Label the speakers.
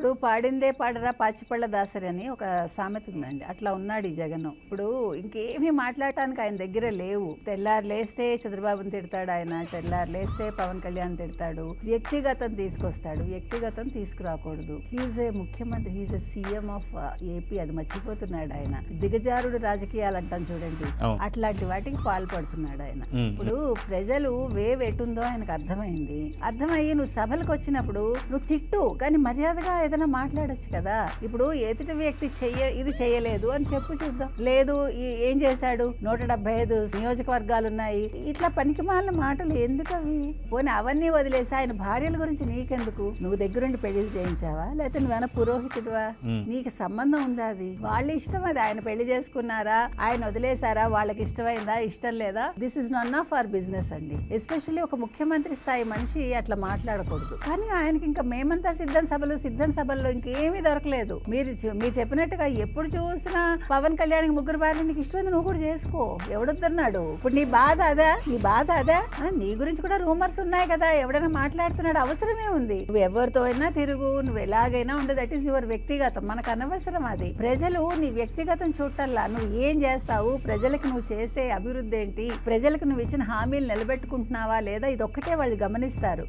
Speaker 1: ఇప్పుడు పాడిందే పాడరా పాచిపళ్ళ దాసరి అని ఒక సామెత ఉందండి. అట్లా ఉన్నాడు ఈ జగన్. ఇప్పుడు ఇంకేమీ మాట్లాడటానికి ఆయన దగ్గర లేవు. తెల్లారు లేస్తే చంద్రబాబుని తిడతాడు ఆయన, తెల్లారు లేస్తే పవన్ కళ్యాణ్ తిడతాడు, వ్యక్తిగతం తీసుకొస్తాడు, వ్యక్తిగతం తీసుకురాకూడదు. హీజ్ ఏ ముఖ్యమంత్రి, he's a CM of AP, అది మర్చిపోతున్నాడు ఆయన. దిగజారుడు రాజకీయాలు అంటాం చూడండి, అట్లాంటి వాటికి పాల్పడుతున్నాడు ఆయన. ఇప్పుడు ప్రజలు వేవ్ ఎటుందో ఆయనకు అర్థమైంది. అర్థమయ్యి నువ్వు సభలకు వచ్చినప్పుడు నువ్వు తిట్టు, కానీ మర్యాదగా ఏదైనా మాట్లాడచ్చు కదా. ఇప్పుడు ఎదుటి వ్యక్తి ఇది చేయలేదు అని చెప్పు చూద్దాం. లేదు ఏం చేశాడు, 175 నియోజకవర్గాలు ఉన్నాయి, ఇట్లా పనికిమాలిన మాటలు ఎందుకు అవి? పోనీ అవన్నీ వదిలేసి ఆయన భార్యల గురించి నీకెందుకు? నువ్వు దగ్గరుండి పెళ్లిళ్ళు చేయించావా, లేకపోతే నువ్వేనా పురోహితుడివా? నీకు సంబంధం ఉందా? అది వాళ్ళ ఇష్టం. అది ఆయన పెళ్లి చేసుకున్నారా, ఆయన వదిలేశారా, వాళ్ళకి ఇష్టమైందా ఇష్టం లేదా, this is none of our business అండి. ఎస్పెషల్లీ ఒక ముఖ్యమంత్రి స్థాయి మనిషి అట్లా మాట్లాడకూడదు. కానీ ఆయనకి ఇంకా మేమంతా సిద్ధం సభల్లో ఇంకేమీ దొరకలేదు. మీరు చెప్పినట్టుగా ఎప్పుడు చూసినా పవన్ కళ్యాణ్ ముగ్గురు భార్య నీకు ఇష్టమైంది నువ్వు కూడా చేసుకో, ఎవడొద్దన్నాడు? ఇప్పుడు నీ బాధ అదా? నీ గురించి కూడా రూమర్స్ ఉన్నాయి కదా, ఎవడైనా మాట్లాడుతున్నాడు, అవసరమే ఉంది. నువ్వు ఎవరితో అయినా తిరుగు, నువ్వు ఎలాగైనా ఉండు, దట్ ఈస్ యువర్ వ్యక్తిగతం, మనకు అనవసరం అది. ప్రజలు నీ వ్యక్తిగతం చూడటల్లా, నువ్వు ఏం చేస్తావు, ప్రజలకు నువ్వు చేసే అభివృద్ధి ఏంటి, ప్రజలకు నువ్వు ఇచ్చిన హామీలు నిలబెట్టుకుంటున్నావా లేదా, ఇదొక్కటే వాళ్ళు గమనిస్తారు.